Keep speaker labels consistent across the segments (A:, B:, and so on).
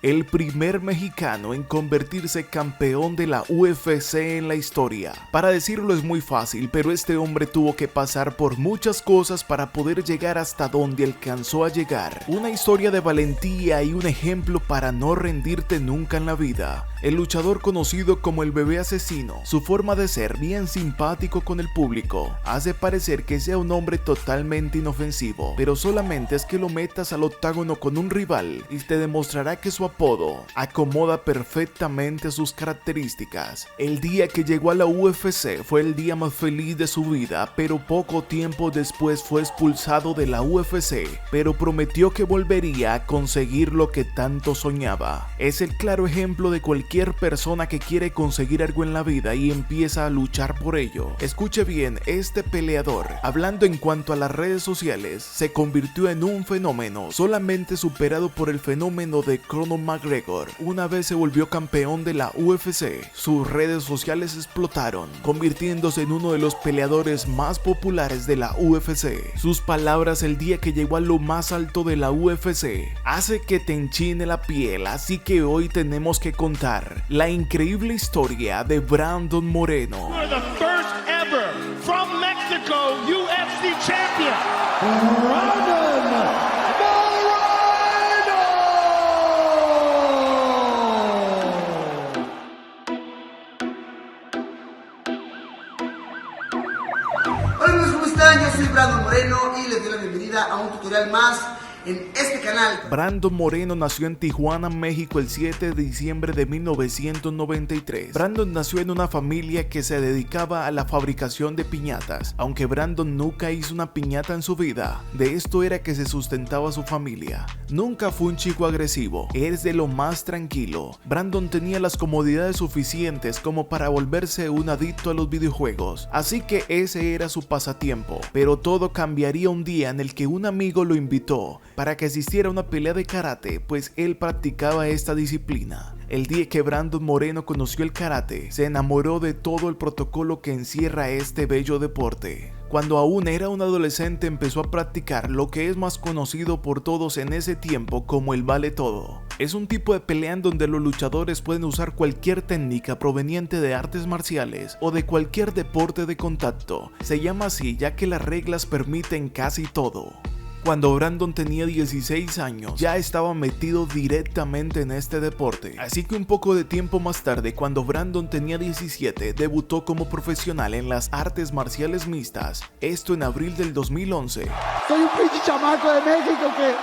A: el primer mexicano en convertirse campeón de la UFC en la historia. Para decirlo es muy fácil, pero este hombre tuvo que pasar por muchas cosas para poder llegar hasta donde alcanzó a llegar. Una historia de valentía y un ejemplo para no rendirte nunca en la vida. El luchador conocido como el Bebé Asesino, su forma de ser bien simpático con el público, hace parecer que sea un hombre totalmente inofensivo, pero solamente es que lo metas al octágono con un rival y te demostrará que su apodo acomoda perfectamente sus características. El día que llegó a la UFC fue el día más feliz de su vida, pero poco tiempo después fue expulsado de la UFC, pero prometió que volvería a conseguir lo que tanto soñaba. Es el claro ejemplo de cualquier persona que quiere conseguir algo en la vida y empieza a luchar por ello. Escuche bien, este peleador, hablando en cuanto a las redes sociales, se convirtió en un fenómeno, solamente superado por el fenómeno de Conor McGregor. Una vez se volvió campeón de la UFC, sus redes sociales explotaron, convirtiéndose en uno de los peleadores más populares de la UFC. Sus palabras el día que llegó a lo más alto de la UFC hace que te enchine la piel, así que hoy tenemos que contar la increíble historia de Brandon Moreno.
B: The first ever from Mexico UFC champion, Brandon Moreno.
C: Hola amigos, ¿cómo están? Yo soy Brandon Moreno y les doy la bienvenida a un tutorial más en este canal.
A: Brandon Moreno nació en Tijuana, México el 7 de diciembre de 1993. Brandon nació en una familia que se dedicaba a la fabricación de piñatas. Aunque Brandon nunca hizo una piñata en su vida, de esto era que se sustentaba su familia. Nunca fue un chico agresivo, es de lo más tranquilo. Brandon tenía las comodidades suficientes como para volverse un adicto a los videojuegos, así que ese era su pasatiempo. Pero todo cambiaría un día en el que un amigo lo invitó para que asistiera a una pelea de karate, pues él practicaba esta disciplina. El día que Brandon Moreno conoció el karate, se enamoró de todo el protocolo que encierra este bello deporte. Cuando aún era un adolescente empezó a practicar lo que es más conocido por todos en ese tiempo como el vale todo. Es un tipo de pelea en donde los luchadores pueden usar cualquier técnica proveniente de artes marciales o de cualquier deporte de contacto. Se llama así ya que las reglas permiten casi todo. Cuando Brandon tenía 16 años, ya estaba metido directamente en este deporte. Así que un poco de tiempo más tarde, cuando Brandon tenía 17, debutó como profesional en las artes marciales mixtas. Esto en abril del 2011.
D: Soy un pinche chamaco de México que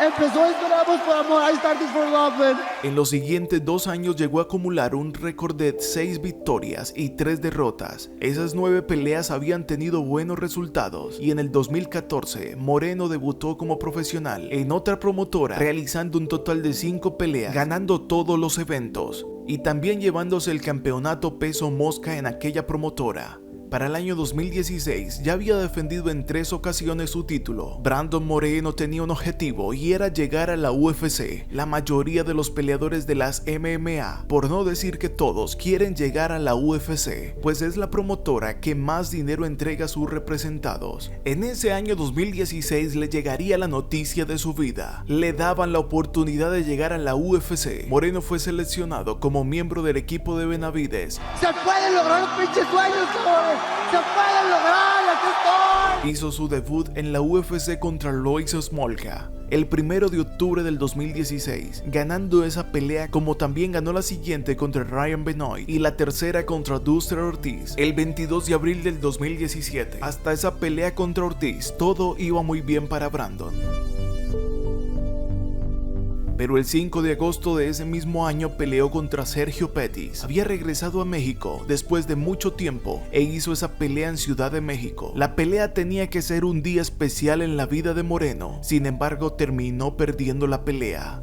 D: empezó esto nada más por amor. I started for love, man.
A: En los siguientes 2 años llegó a acumular un récord de 6 victorias y 3 derrotas. Esas 9 peleas habían tenido buenos resultados y en el 2014 Moreno debutó como profesional en otra promotora, realizando un total de 5 peleas, ganando todos los eventos y también llevándose el campeonato peso mosca en aquella promotora. Para el año 2016 ya había defendido en 3 ocasiones su título. Brandon Moreno tenía un objetivo y era llegar a la UFC. La mayoría de los peleadores de las MMA, por no decir que todos, quieren llegar a la UFC, pues es la promotora que más dinero entrega a sus representados. En ese año 2016 le llegaría la noticia de su vida. Le daban la oportunidad de llegar a la UFC. Moreno fue seleccionado como miembro del equipo de Benavides.
D: Se pueden lograr los pinches sueños, cabrones. Se pueden lograr, aquí estoy.
A: Hizo su debut en la UFC contra Luis Smolka el 1 de octubre del 2016, ganando esa pelea, como también ganó la siguiente contra Ryan Benoit y la tercera contra Dustin Ortiz el 22 de abril del 2017. Hasta esa pelea contra Ortiz, todo iba muy bien para Brandon. Pero el 5 de agosto de ese mismo año peleó contra Sergio Pettis. Había regresado a México después de mucho tiempo e hizo esa pelea en Ciudad de México. La pelea tenía que ser un día especial en la vida de Moreno, sin embargo terminó perdiendo la pelea.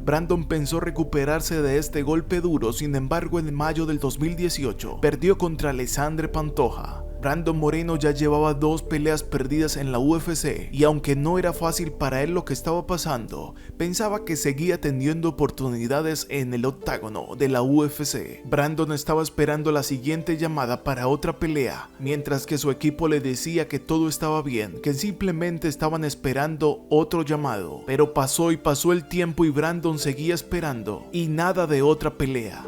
A: Brandon pensó recuperarse de este golpe duro, sin embargo en mayo del 2018 perdió contra Alexandre Pantoja. Brandon Moreno ya llevaba 2 peleas perdidas en la UFC y aunque no era fácil para él lo que estaba pasando, pensaba que seguía teniendo oportunidades en el octágono de la UFC. Brandon estaba esperando la siguiente llamada para otra pelea, mientras que su equipo le decía que todo estaba bien, que simplemente estaban esperando otro llamado. Pero pasó y pasó el tiempo y Brandon seguía esperando y nada de otra pelea.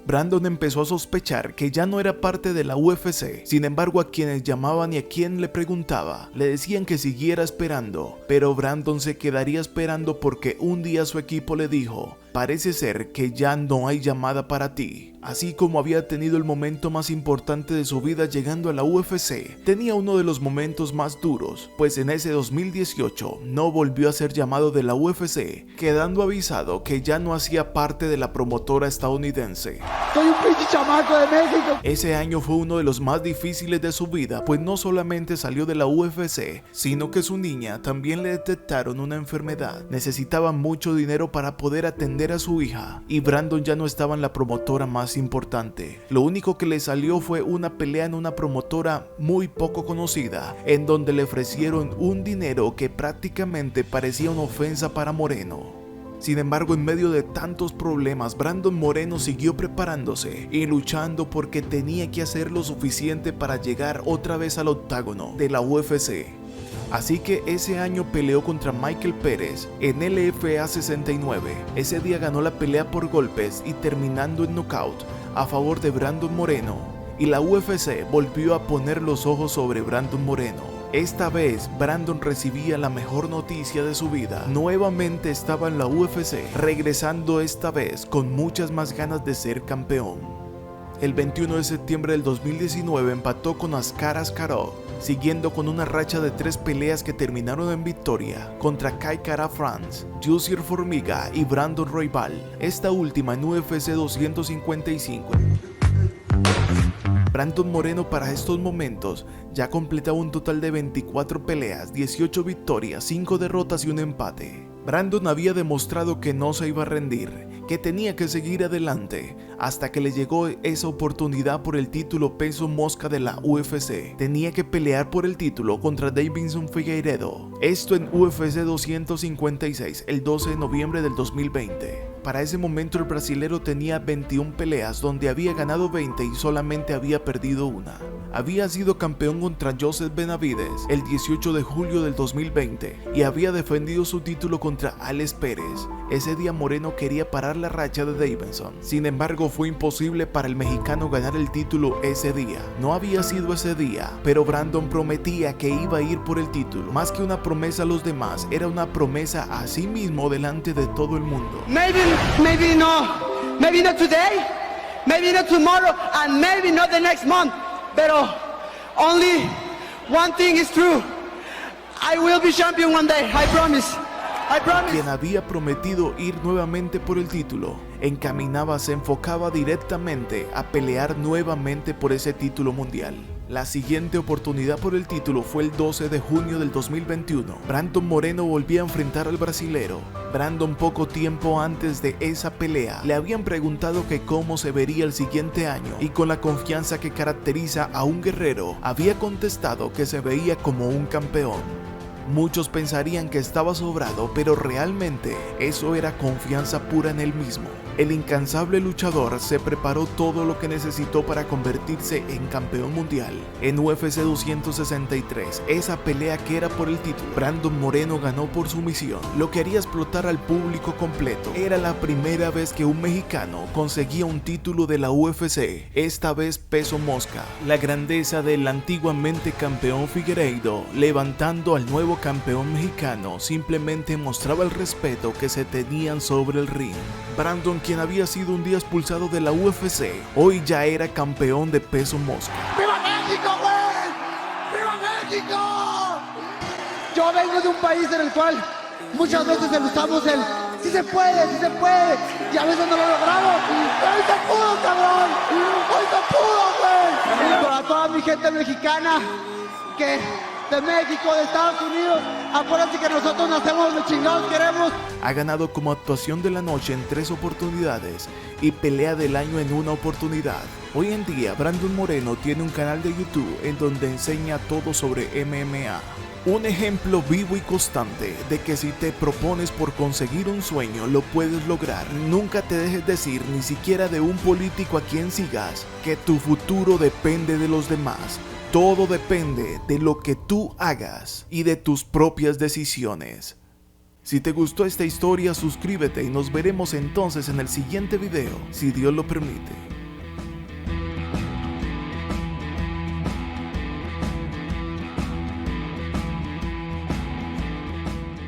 A: Brandon empezó a sospechar que ya no era parte de la UFC. Sin embargo, a quienes llamaban y a quien le preguntaba, le decían que siguiera esperando, pero Brandon se quedaría esperando porque un día su equipo le dijo: parece ser que ya no hay llamada para ti. Así como había tenido el momento más importante de su vida llegando a la UFC, tenía uno de los momentos más duros, pues en ese 2018 no volvió a ser llamado de la UFC, quedando avisado que ya no hacía parte de la promotora estadounidense.
D: Soy un pinche chamaco de México.
A: Ese año fue uno de los más difíciles de su vida, pues no solamente salió de la UFC, sino que su niña también le detectaron una enfermedad. Necesitaba mucho dinero para poder atender a su hija, y Brandon ya no estaba en la promotora más importante. Lo único que le salió fue una pelea en una promotora muy poco conocida, en donde le ofrecieron un dinero que prácticamente parecía una ofensa para Moreno. Sin embargo, en medio de tantos problemas, Brandon Moreno siguió preparándose y luchando porque tenía que hacer lo suficiente para llegar otra vez al octágono de la UFC. Así que ese año peleó contra Michael Pérez en LFA 69. Ese día ganó la pelea por golpes y terminando en knockout a favor de Brandon Moreno, y la UFC volvió a poner los ojos sobre Brandon Moreno. Esta vez Brandon recibía la mejor noticia de su vida. Nuevamente estaba en la UFC, regresando esta vez con muchas más ganas de ser campeón. El 21 de septiembre del 2019 empató con Askar Askarov, siguiendo con una racha de 3 peleas que terminaron en victoria contra Kai Kara France, Jussier Formiga y Brandon Royval, esta última en UFC 255. Brandon Moreno para estos momentos ya completaba un total de 24 peleas, 18 victorias, 5 derrotas y un empate. Brandon había demostrado que no se iba a rendir, que tenía que seguir adelante, hasta que le llegó esa oportunidad por el título peso mosca de la UFC. Tenía que pelear por el título contra Deiveson Figueiredo, esto en UFC 256, el 12 de noviembre del 2020. Para ese momento el brasilero tenía 21 peleas, donde había ganado 20 y solamente había perdido una. Había sido campeón contra Joseph Benavides el 18 de julio del 2020 y había defendido su título contra Alex Pérez. Ese día Moreno quería parar la racha de Deiveson. Sin embargo, fue imposible para el mexicano ganar el título ese día. No había sido ese día, pero Brandon prometía que iba a ir por el título. Más que una promesa a los demás, era una promesa a sí mismo delante de todo el mundo.
E: Maybe not today, maybe not tomorrow, and maybe not the next month. But only one thing is true. I will be champion one day, I promise.
A: Quien había prometido ir nuevamente por el título, se enfocaba directamente a pelear nuevamente por ese título mundial. La siguiente oportunidad por el título fue el 12 de junio del 2021. Brandon Moreno volvía a enfrentar al brasilero. Brandon, poco tiempo antes de esa pelea, le habían preguntado que cómo se vería el siguiente año, y con la confianza que caracteriza a un guerrero, había contestado que se veía como un campeón. Muchos pensarían que estaba sobrado, pero realmente eso era confianza pura en él mismo. El incansable luchador se preparó todo lo que necesitó para convertirse en campeón mundial. En UFC 263, esa pelea que era por el título, Brandon Moreno ganó por sumisión, lo que haría explotar al público completo. Era la primera vez que un mexicano conseguía un título de la UFC, esta vez peso mosca. La grandeza del antiguamente campeón Figueiredo, levantando al nuevo campeón mexicano, simplemente mostraba el respeto que se tenían sobre el ring. Brandon, quien había sido un día expulsado de la UFC, hoy ya era campeón de peso mosca.
D: ¡Viva México, güey! ¡Viva México! Yo vengo de un país en el cual muchas veces usamos el sí se puede, y a veces no lo logramos. ¡Hoy se pudo, cabrón! ¡Hoy se pudo, güey! Para toda mi gente mexicana que de México, de Estados Unidos, acuérdense que nosotros nacemos de chingados queremos.
A: Ha ganado como actuación de la noche en 3 oportunidades y pelea del año en 1 oportunidad. Hoy en día Brandon Moreno tiene un canal de YouTube en donde enseña todo sobre MMA. Un ejemplo vivo y constante de que si te propones por conseguir un sueño lo puedes lograr. Nunca te dejes decir, ni siquiera de un político a quien sigas, que tu futuro depende de los demás. Todo depende de lo que tú hagas y de tus propias decisiones. Si te gustó esta historia, suscríbete y nos veremos entonces en el siguiente video, si Dios lo permite.